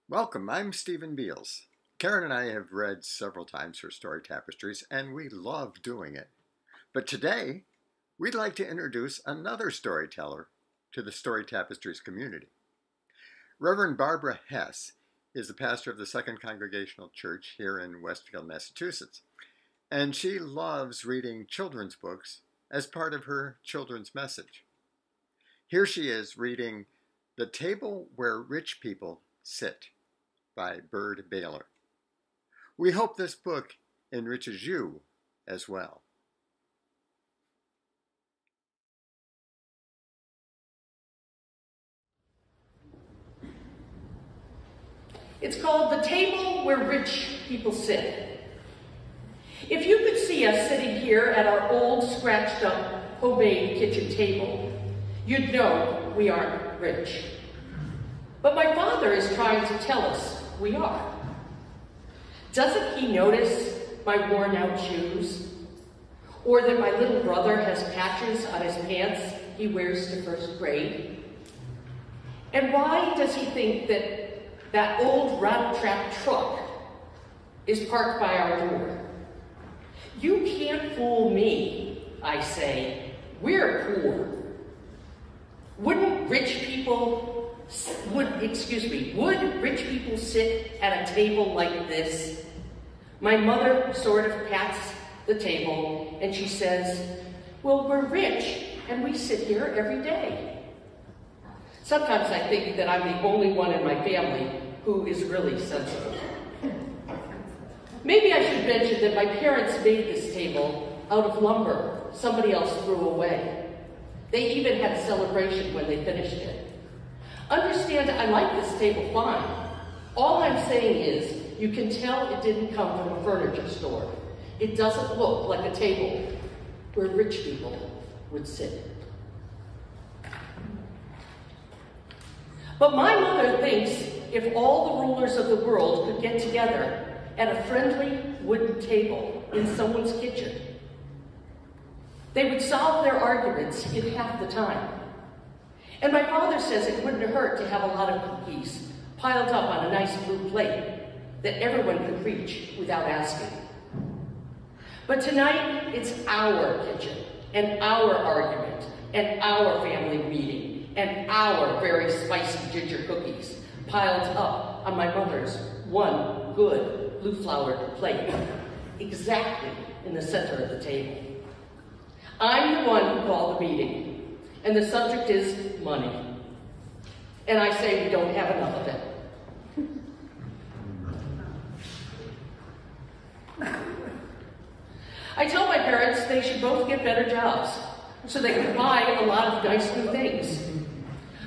Welcome, I'm Stephen Beals. Karen and I have read several times her story Tapestries, and we love doing it. But today, we'd like to introduce another storyteller to the Story Tapestries community. Reverend Barbara Hesse is the pastor of the Second Congregational Church here in Westfield, Massachusetts, and she loves reading children's books as part of her children's message. Here she is reading The Table Where Rich People Sit by Byrd, Baylor. We hope this book enriches you as well. It's called The Table Where Rich People Sit. If you could see us sitting here at our old, scratched-up, homemade kitchen table, you'd know we aren't rich. But my father is trying to tell us we are. Doesn't he notice my worn-out shoes? Or that my little brother has patches on his pants he wears to first grade? And why does he think that old rat-trap truck is parked by our door? You can't fool me, I say. We're poor. Would rich people sit at a table like this? My mother sort of pats the table and she says, well, we're rich and we sit here every day. Sometimes I think that I'm the only one in my family who is really sensible. Maybe I should mention that my parents made this table out of lumber somebody else threw away. They even had a celebration when they finished it. Understand, I like this table fine. All I'm saying is, you can tell it didn't come from a furniture store. It doesn't look like a table where rich people would sit. But my mother thinks if all the rulers of the world could get together at a friendly wooden table in someone's kitchen, they would solve their arguments in half the time. And my father says it wouldn't hurt to have a lot of cookies piled up on a nice blue plate that everyone could reach without asking. But tonight, it's our kitchen, and our argument, and our family meeting, and our very spicy ginger cookies piled up on my mother's one good blue-flowered plate, exactly in the center of the table. I'm the one who called the meeting, and the subject is money. And I say we don't have enough of it. I tell my parents they should both get better jobs so they can buy a lot of nice new things.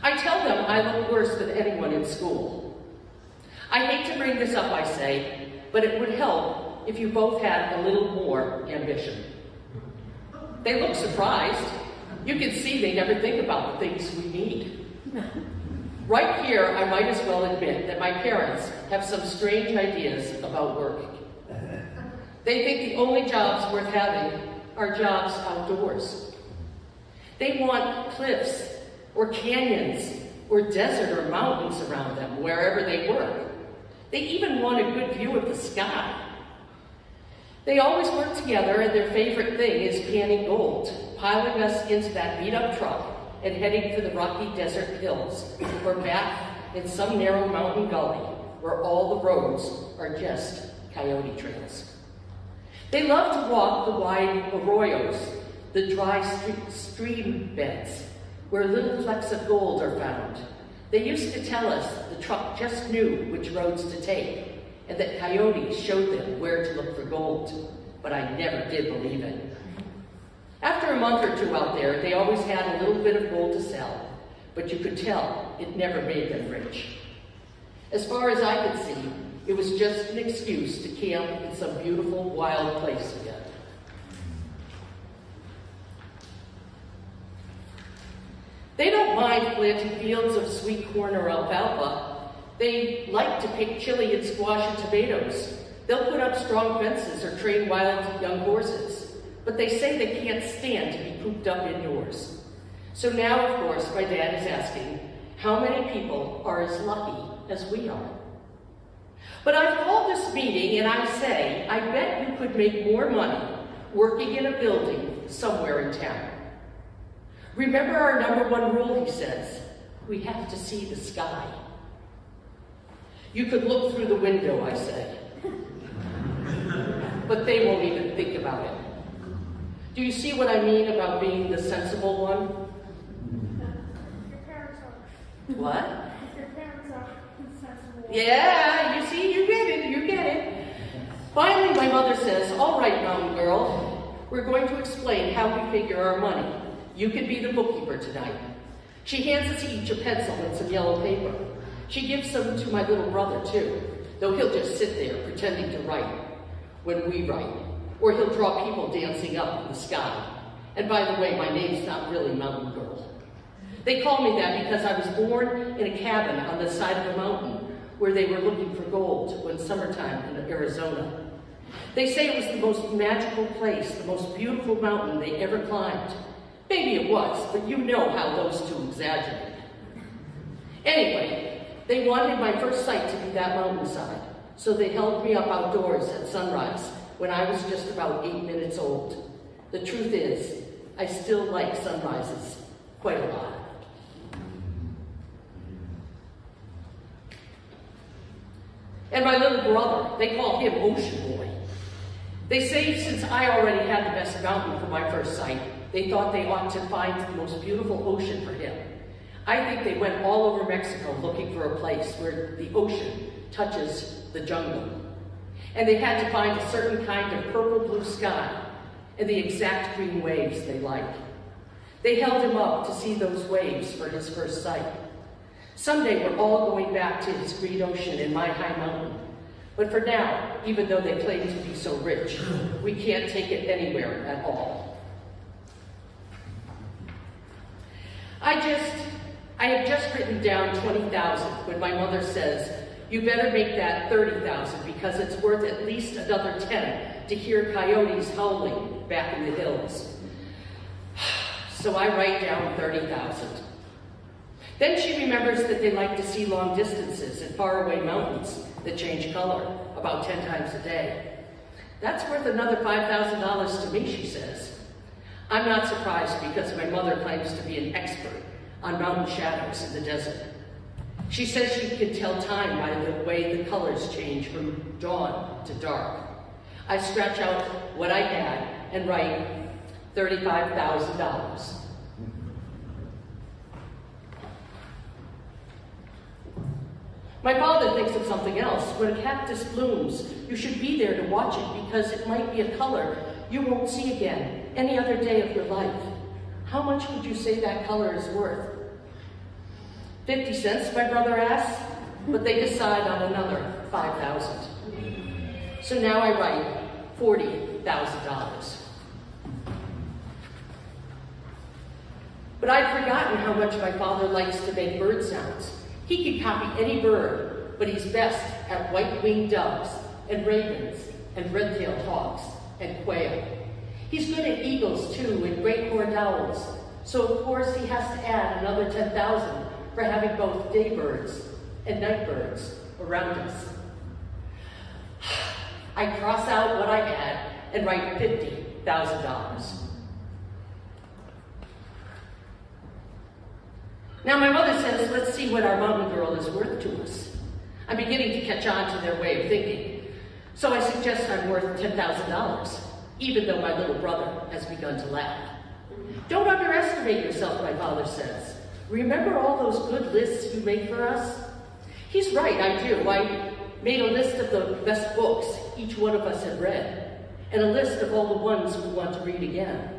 I tell them I look worse than anyone in school. I hate to bring this up, I say, but it would help if you both had a little more ambition. They look surprised. You can see they never think about the things we need. Right here, I might as well admit that my parents have some strange ideas about work. They think the only jobs worth having are jobs outdoors. They want cliffs, or canyons, or desert or mountains around them, wherever they work. They even want a good view of the sky. They always work together, and their favorite thing is panning gold, piling us into that beat-up truck and heading for the rocky desert hills, or back in some narrow mountain gully where all the roads are just coyote trails. They love to walk the wide arroyos, the dry stream beds, where little flecks of gold are found. They used to tell us the truck just knew which roads to take, and that coyotes showed them where to look for gold, but I never did believe it. After a month or two out there, they always had a little bit of gold to sell, but you could tell it never made them rich. As far as I could see, it was just an excuse to camp in some beautiful, wild place again. They don't mind planting fields of sweet corn or alfalfa. They like to pick chili and squash and tomatoes. They'll put up strong fences or train wild young horses. But they say they can't stand to be cooped up indoors. So now, of course, my dad is asking, how many people are as lucky as we are? But I've called this meeting and I say, I bet you could make more money working in a building somewhere in town. Remember our #1 rule, he says, we have to see the sky. You could look through the window, I say. But they won't even think about it. Do you see what I mean about being the sensible one? Your parents are. What? Your parents are sensible. Yeah, you see, you get it, you get it. Finally, my mother says, all right, mountain girl, we're going to explain how we figure our money. You can be the bookkeeper tonight. She hands us each a pencil and some yellow paper. She gives some to my little brother, too, though he'll just sit there pretending to write when we write, or he'll draw people dancing up in the sky. And by the way, my name's not really Mountain Girl. They call me that because I was born in a cabin on the side of a mountain where they were looking for gold when summertime in Arizona. They say it was the most magical place, the most beautiful mountain they ever climbed. Maybe it was, but you know how those two exaggerate. Anyway, they wanted my first sight to be that mountainside, so they held me up outdoors at sunrise when I was just about 8 minutes old. The truth is, I still like sunrises quite a lot. And my little brother, they call him Ocean Boy. They say since I already had the best mountain for my first sight, they thought they ought to find the most beautiful ocean for him. I think they went all over Mexico looking for a place where the ocean touches the jungle. And they had to find a certain kind of purple-blue sky and the exact green waves they like. They held him up to see those waves for his first sight. Someday we're all going back to his green ocean in my high mountain. But for now, even though they claim to be so rich, we can't take it anywhere at all. I have just written down 20,000 when my mother says, you better make that 30,000 because it's worth at least another 10 to hear coyotes howling back in the hills. So I write down 30,000. Then she remembers that they like to see long distances and faraway mountains that change color about 10 times a day. That's worth another $5,000 to me, she says. I'm not surprised because my mother claims to be an expert on mountain shadows in the desert. She says she can tell time by the way the colors change from dawn to dark. I scratch out what I had and write $35,000. My father thinks of something else. When a cactus blooms, you should be there to watch it because it might be a color you won't see again any other day of your life. How much would you say that color is worth? 50 cents, my brother asks, but they decide on another 5,000. So now I write $40,000. But I'd forgotten how much my father likes to make bird sounds. He can copy any bird, but he's best at white-winged doves and ravens and red-tailed hawks and quail. He's good at eagles, too, and great horned owls. So, of course, he has to add another 10,000 for having both day birds and night birds around us. I cross out what I had and write $50,000. Now, my mother says, let's see what our mountain girl is worth to us. I'm beginning to catch on to their way of thinking. So I suggest I'm worth $10,000, even though my little brother has begun to laugh. Don't underestimate yourself, my father says. Remember all those good lists you made for us? He's right, I do. I made a list of the best books each one of us had read, and a list of all the ones we want to read again.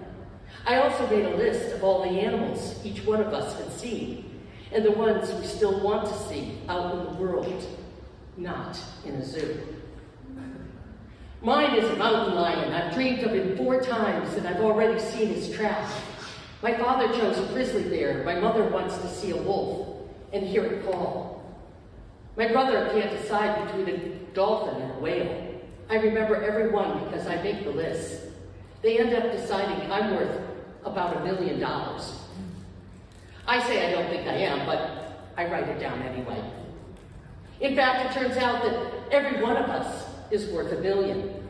I also made a list of all the animals each one of us had seen, and the ones we still want to see out in the world, not in a zoo. Mine is a mountain lion. I've dreamed of him 4 times, and I've already seen his trap. My father chose a grizzly bear. My mother wants to see a wolf and hear it call. My brother can't decide between a dolphin and a whale. I remember every one because I make the list. They end up deciding I'm worth about $1 million. I say I don't think I am, but I write it down anyway. In fact, it turns out that every one of us is worth $1 billion.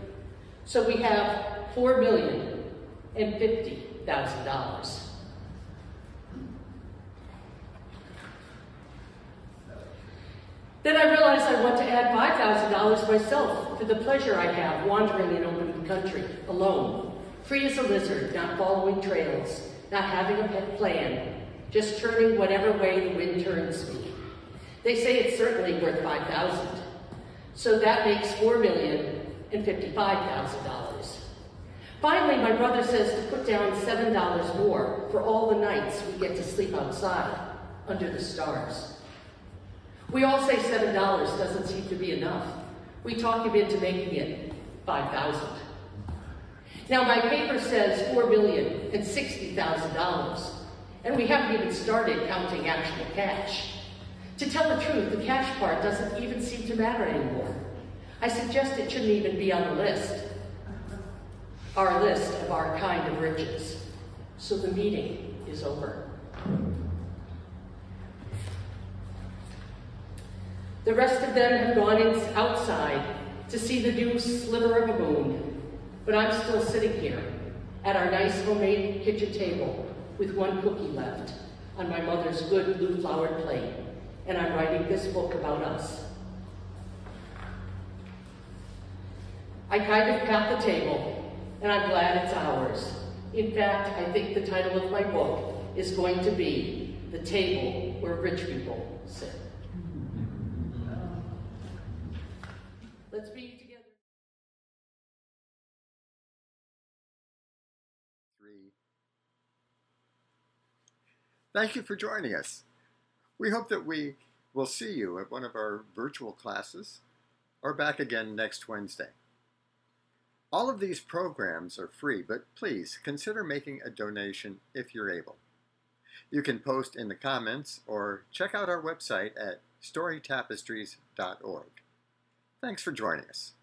So we have $4,050,000. Then I realized I want to add $5,000 myself for the pleasure I have wandering in open country, alone, free as a lizard, not following trails, not having a pet plan, just turning whatever way the wind turns me. They say it's certainly worth $5,000. So that makes $4,055,000. Finally, my brother says to put down $7 more for all the nights we get to sleep outside, under the stars. We all say $7 doesn't seem to be enough. We talk him into making it $5,000. Now my paper says $4,060,000, and we haven't even started counting actual cash. To tell the truth, the cash part doesn't even seem to matter anymore. I suggest it shouldn't even be on the list. Our list of our kind of riches. So the meeting is over. The rest of them have gone outside to see the new sliver of a moon, but I'm still sitting here at our nice homemade kitchen table with one cookie left on my mother's good blue-flowered plate, and I'm writing this book about us. I kind of pat the table, and I'm glad it's ours. In fact, I think the title of my book is going to be The Table Where Rich People Sit. Let's be together. 3. Thank you for joining us. We hope that we will see you at one of our virtual classes or back again next Wednesday. All of these programs are free, but please consider making a donation if you're able. You can post in the comments or check out our website at storytapestries.org. Thanks for joining us.